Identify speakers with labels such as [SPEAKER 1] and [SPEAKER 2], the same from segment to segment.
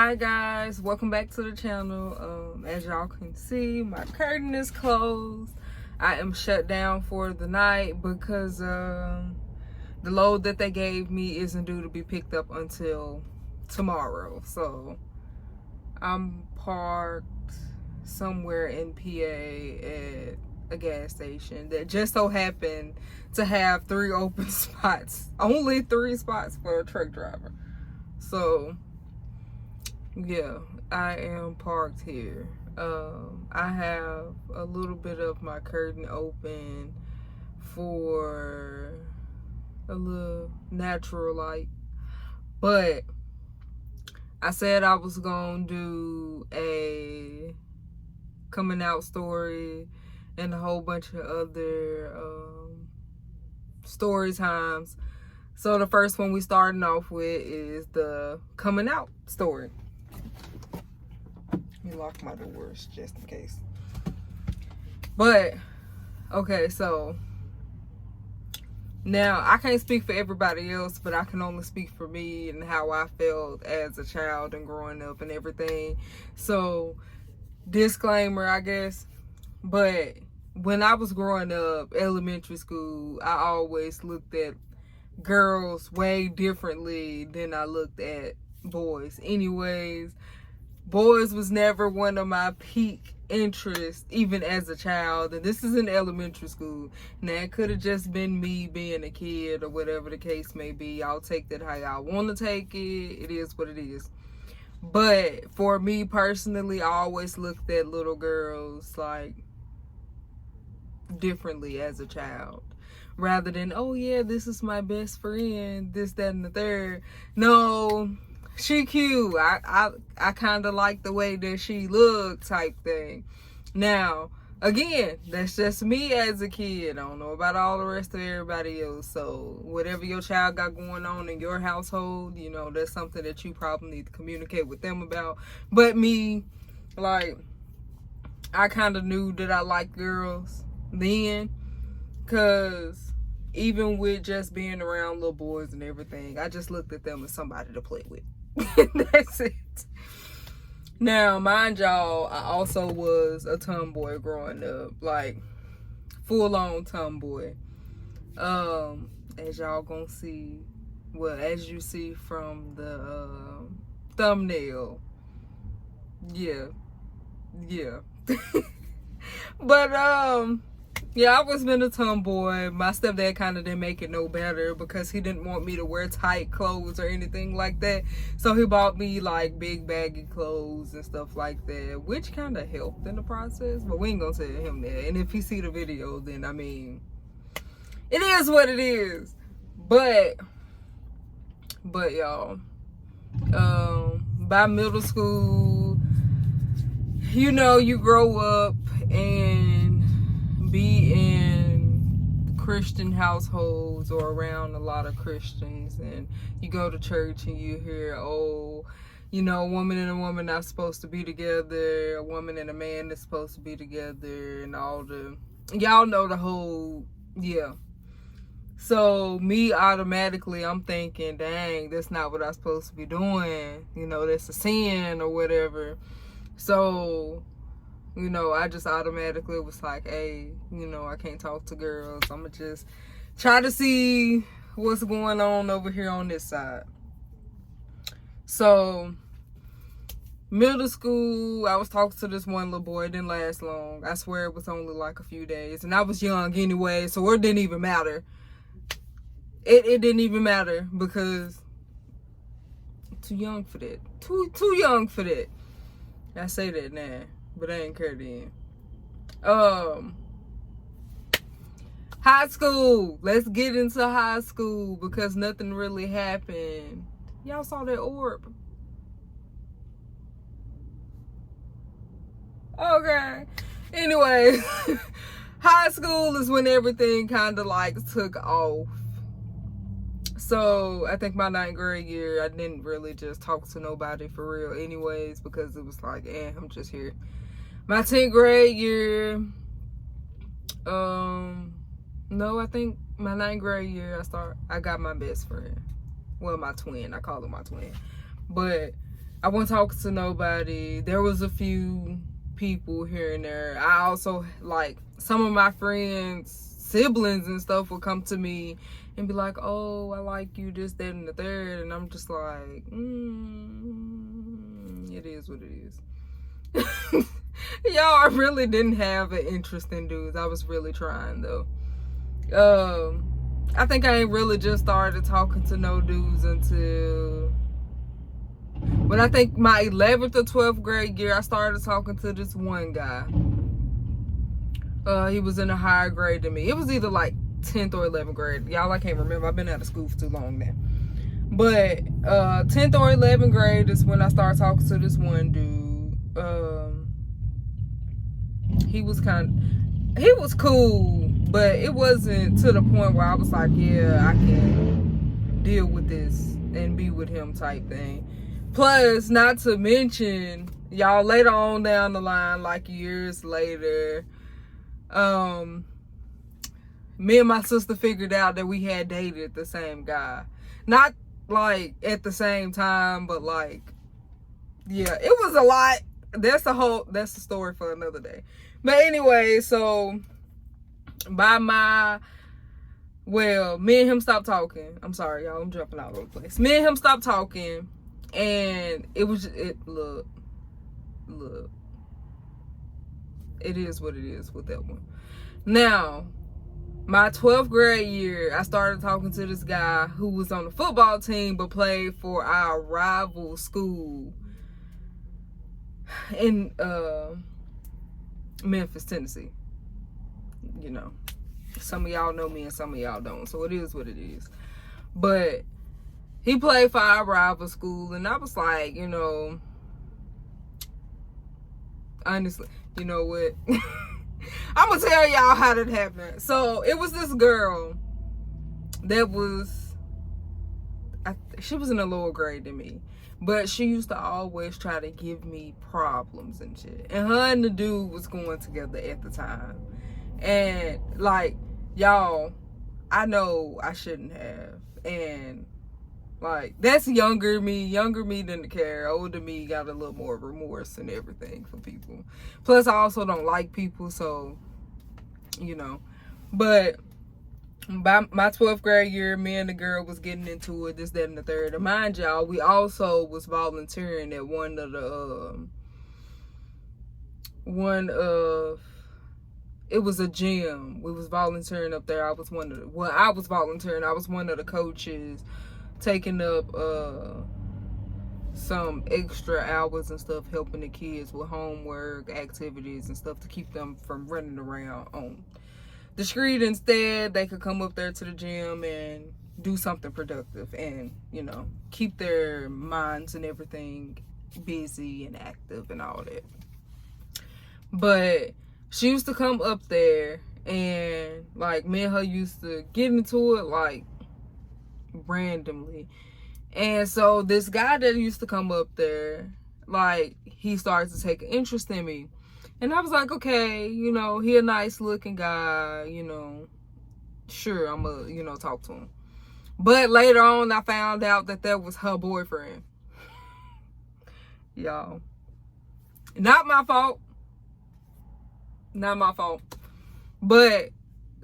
[SPEAKER 1] Hi guys, welcome back to the channel. As y'all can see, my curtain is closed. I am shut down for the night because the load that they gave me isn't due to be picked up until tomorrow. So I'm parked somewhere in PA at a gas station that just so happened to have 3 open spots. Only 3 spots for a truck driver. So yeah, I am parked here. I have a little bit of my curtain open for a little natural light, but I said I was gonna do a coming out story and a whole bunch of other story times. So the first one we starting off with is the coming out story. Let me lock my doors just in case. But okay, so now I can't speak for everybody else, but I can only speak for me and how I felt as a child and growing up and everything. So disclaimer, I guess. But when I was growing up, elementary school, I always looked at girls way differently than I looked at boys. Anyways, boys was never one of my peak interests, even as a child. And this is in elementary school. Now, it could have just been me being a kid or whatever the case may be. Y'all take that how y'all want to take it. It is what it is. But for me personally, I always looked at little girls like differently as a child. Rather than, oh yeah, this is my best friend, this, that, and the third. No, she cute. I kind of like the way that she looked type thing. Now, again, that's just me as a kid. I don't know about all the rest of everybody else. So whatever your child got going on in your household, you know, that's something that you probably need to communicate with them about. But me, like, I kind of knew that I liked girls then, because even with just being around little boys and everything, I just looked at them as somebody to play with. That's it. Now, mind y'all, I also was a tomboy growing up, like full-on tomboy. As y'all gonna see, well, as you see from the thumbnail, yeah. But yeah, I always been a tomboy. My stepdad kind of didn't make it no better because he didn't want me to wear tight clothes or anything like that. So he bought me like big baggy clothes and stuff like that, which kind of helped in the process. But we ain't gonna tell him that. And if he see the video, then I mean, it is what it is. But y'all, by middle school, you know, you grow up and be in Christian households or around a lot of Christians, and you go to church and you hear, oh, you know, a woman and a woman not supposed to be together, a woman and a man is supposed to be together, and all the, y'all know the whole, yeah. So me, automatically, I'm thinking, dang, that's not what I'm supposed to be doing, you know, that's a sin or whatever. So, you know, I just automatically was like, hey, you know, I can't talk to girls. I'm going to just try to see what's going on over here on this side. So, middle school, I was talking to this one little boy. It didn't last long. I swear it was only like a few days. And I was young anyway, so it didn't even matter. It didn't even matter because too young for that. Too young for that. I say that now, but I ain't care then. High school. Let's get into high school because nothing really happened. Y'all saw that orb? Okay. Anyway, high school is when everything kind of like took off. So I think my 9th grade year, I didn't really just talk to nobody for real anyways, because it was like, I'm just here. My 10th grade year, no, I think my 9th grade year, I got my best friend. Well, my twin. I call her my twin. But I wasn't talking to nobody. There was a few people here and there. I also, like, some of my friends, siblings and stuff would come to me and be like, oh, I like you, this, that, and the third. And I'm just like, it is what it is. Y'all, I really didn't have an interest in dudes. I was really trying, though. I think I ain't really just started talking to no dudes until... But I think my 11th or 12th grade year, I started talking to this one guy. He was in a higher grade than me. It was either like 10th or 11th grade. Y'all, I can't remember. I've been out of school for too long now. But 10th or 11th grade is when I started talking to this one dude. He was cool, but it wasn't to the point where I was like, yeah, I can deal with this and be with him type thing. Plus, not to mention, y'all, later on down the line, like years later, me and my sister figured out that we had dated the same guy. Not like at the same time, but like, yeah, it was a lot. That's a story for another day. But anyway, so me and him stopped talking. I'm sorry, y'all, I'm jumping all over the place. Me and him stopped talking, and look, it is what it is with that one. Now, my 12th grade year, I started talking to this guy who was on the football team but played for our rival school in Memphis, Tennessee. You know, some of y'all know me and some of y'all don't, so it is what it is. But he played for our rival school, and I was like, you know, honestly, you know what? I'm gonna tell y'all how that happened. So it was this girl that was, she was in a lower grade than me, but she used to always try to give me problems and shit. And her and the dude was going together at the time. And like, y'all, I know I shouldn't have. And like, that's younger me didn't care. Older me got a little more remorse and everything for people. Plus, I also don't like people, so, you know. But by my 12th grade year, me and the girl was getting into it, this, that, and the third. And mind y'all, we also was volunteering at it was a gym. We was volunteering up there. I was one of the coaches, taking up some extra hours and stuff, helping the kids with homework, activities and stuff to keep them from running around on the street. Instead, they could come up there to the gym and do something productive and, you know, keep their minds and everything busy and active and all that. But she used to come up there, and like, me and her used to get into it like randomly. And so this guy that used to come up there, like, he started to take an interest in me. And I was like, okay, you know, he a nice looking guy, you know, sure, I'm gonna, you know, talk to him. But later on, I found out that was her boyfriend. Y'all, not my fault. But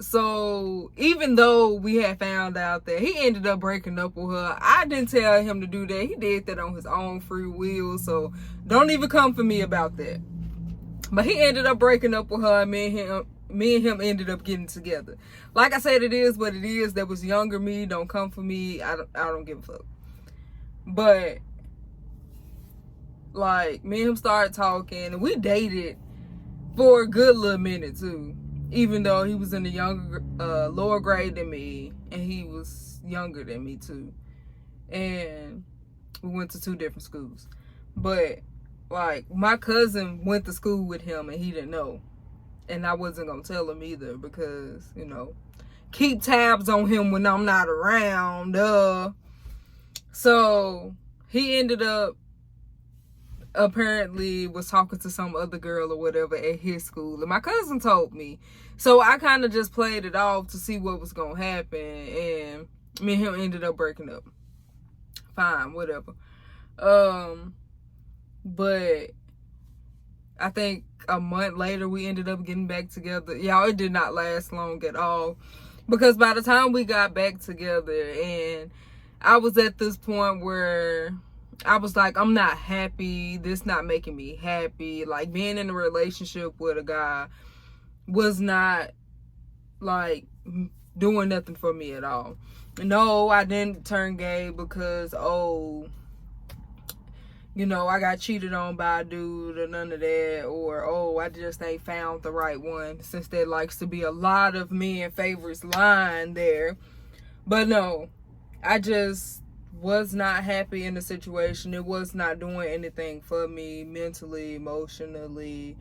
[SPEAKER 1] so even though we had found out that he ended up breaking up with her, I didn't tell him to do that. He did that on his own free will, so don't even come for me about that. But he ended up breaking up with her, and me and him ended up getting together. Like I said, it is what it is. That was younger me. Don't come for me. I don't give a fuck. But like, me and him started talking, and we dated for a good little minute too, even though he was in the lower grade than me, and he was younger than me too, and we went to 2 different schools. But like, my cousin went to school with him, and he didn't know, and I wasn't gonna tell him either, because, you know, keep tabs on him when I'm not around. So he ended up, apparently was talking to some other girl or whatever at his school, and my cousin told me. So I kind of just played it off to see what was gonna happen, and me and him ended up breaking up. Fine, whatever. But I think a month later we ended up getting back together. Y'all, it did not last long at all, because by the time we got back together, and I was at this point where I was like, I'm not happy. This not making me happy. Like, being in a relationship with a guy was not like doing nothing for me at all. No, I didn't turn gay because, oh, you know, I got cheated on by a dude or none of that, or, oh, I just ain't found the right one, since there likes to be a lot of men favorites line there. But no, I just was not happy in the situation. It was not doing anything for me mentally, emotionally,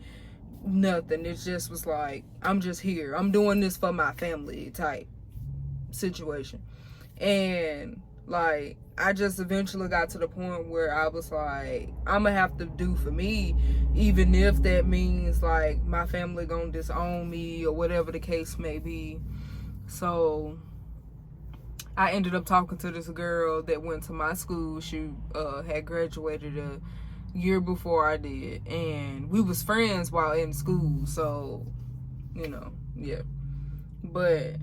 [SPEAKER 1] nothing. It just was like, I'm just here. I'm doing this for my family type situation. And like, I just eventually got to the point where I was like, I'm gonna have to do for me, even if that means like my family gonna disown me or whatever the case may be. So I ended up talking to this girl that went to my school. She had graduated a year before I did, and we was friends while in school. So, you know, yeah. But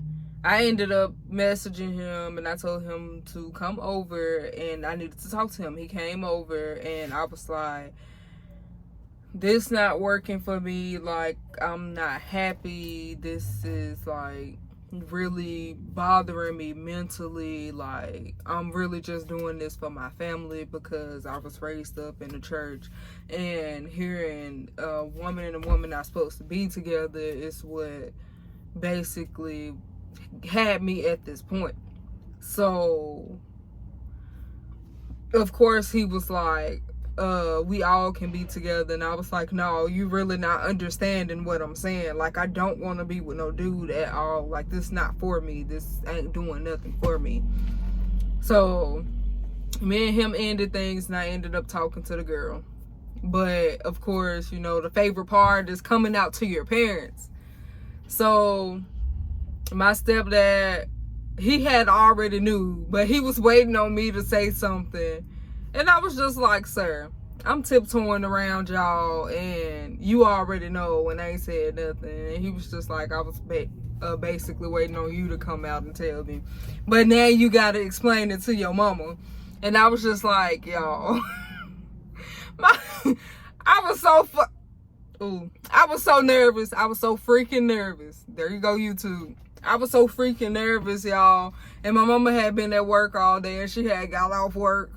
[SPEAKER 1] I ended up messaging him, and I told him to come over, and I needed to talk to him. He came over, and I was like, this not working for me. Like, I'm not happy. This is like really bothering me mentally. Like, I'm really just doing this for my family because I was raised up in the church, and hearing a woman and a woman not supposed to be together is what basically had me at this point. So of course he was like, we all can be together. And I was like, no, you really not understanding what I'm saying. Like, I don't want to be with no dude at all. Like, this not for me. This ain't doing nothing for me. So me and him ended things, and I ended up talking to the girl. But of course, you know, the favorite part is coming out to your parents. So my stepdad, he had already knew, but he was waiting on me to say something. And I was just like, sir, I'm tiptoeing around y'all, and you already know, and I ain't said nothing. And he was just like, I was basically waiting on you to come out and tell me. But now you got to explain it to your mama. And I was just like, y'all, I was so nervous. I was so freaking nervous. There you go, YouTube. I was so freaking nervous, y'all. And my mama had been at work all day, and she had got off work,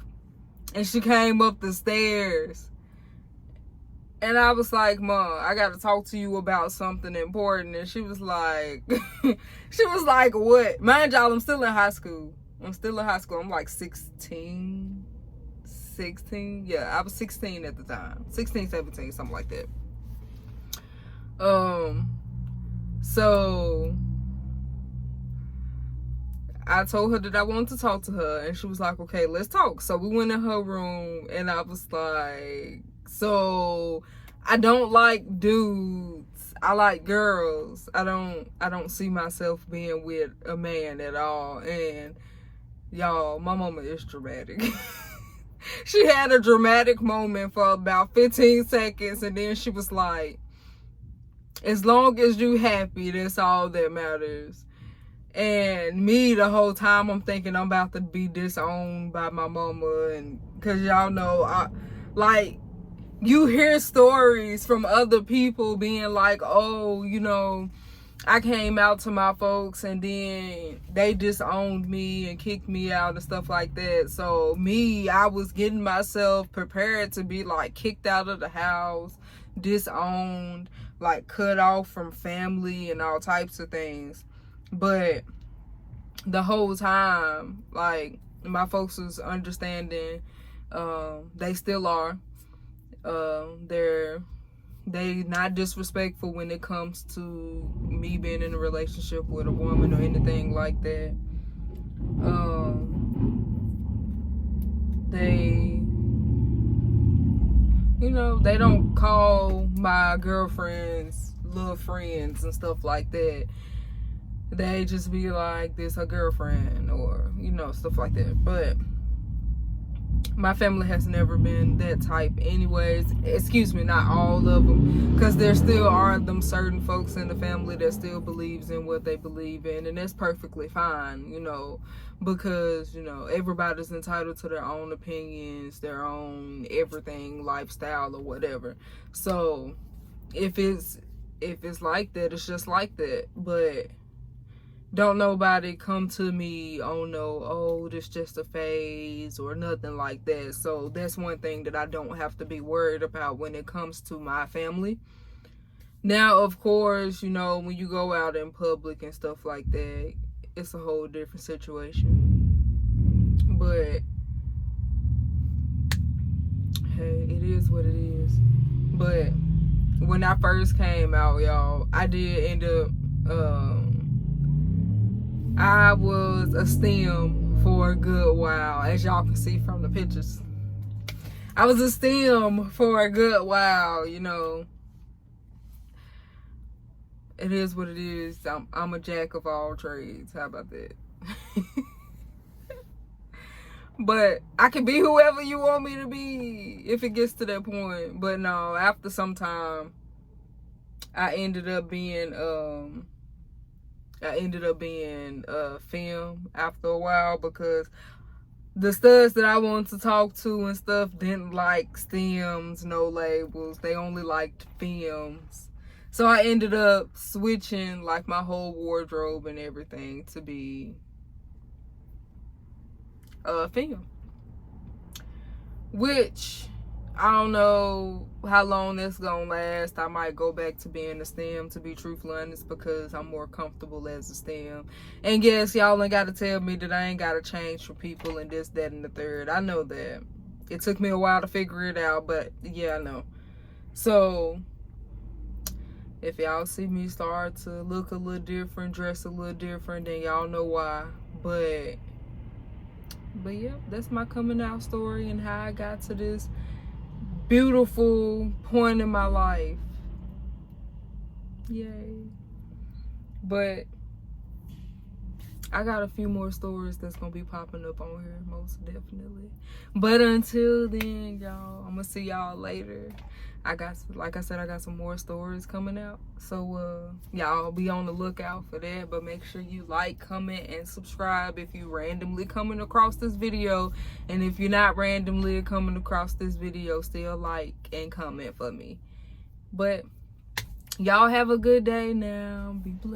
[SPEAKER 1] and she came up the stairs. And I was like, Mom, I got to talk to you about something important. And she was like, what? Mind y'all, I'm still in high school. I'm like 16. Yeah, I was 16 at the time. 16, 17, something like that. So I told her that I wanted to talk to her, and she was like, okay, let's talk. So we went in her room, and I was like, so I don't like dudes. I like girls. I don't see myself being with a man at all. And y'all, my mama is dramatic. She had a dramatic moment for about 15 seconds, and then she was like, as long as you happy, that's all that matters. And me, the whole time, I'm thinking I'm about to be disowned by my mama. And because y'all know, you hear stories from other people being like, oh, you know, I came out to my folks, and then they disowned me and kicked me out and stuff like that. So me, I was getting myself prepared to be like kicked out of the house, disowned, like cut off from family and all types of things. But the whole time, like, my folks was understanding. They still are. They not disrespectful when it comes to me being in a relationship with a woman or anything like that. They, you know, they don't call my girlfriends little friends and stuff like that. They just be like, this her girlfriend, or, you know, stuff like that. But My family has never been that type anyways. Excuse me, not all of them, because there still are them certain folks in the family that still believes in what they believe in, and that's perfectly fine, you know, because, you know, everybody's entitled to their own opinions, their own everything, lifestyle or whatever. So if it's like that, it's just like that. But don't nobody come to me oh, this just a phase or nothing like that. So that's one thing that I don't have to be worried about when it comes to my family. Now, of course, you know, when you go out in public and stuff like that, it's a whole different situation. But hey, it is what it is. But when I first came out, y'all, I did end up I was a STEM for a good while, as y'all can see from the pictures. I was a STEM for a good while, you know. It is what it is. I'm a jack of all trades. How about that? But I can be whoever you want me to be if it gets to that point. But no, after some time, I ended up being film after a while, because the studs that I wanted to talk to and stuff didn't like stems, no labels. They only liked films. So I ended up switching like my whole wardrobe and everything to be film. Which I don't know how long that's gonna last. I might go back to being a STEM, to be truthfully honest, because I'm more comfortable as a STEM. And yes, y'all ain't gotta tell me that I ain't gotta change for people and this, that, and the third. I know that. It took me a while to figure it out, but yeah, I know. So if y'all see me start to look a little different, dress a little different, then y'all know why. But yeah, that's my coming out story and how I got to this beautiful point in my life. Yay. But I got a few more stories that's gonna be popping up on here, most definitely. But until then, y'all, I'm gonna see y'all later. Like I said, I got some more stories coming out. So y'all be on the lookout for that. But make sure you like, comment, and subscribe if you randomly coming across this video. And if you're not randomly coming across this video, still like and comment for me. But y'all have a good day now. Be blessed.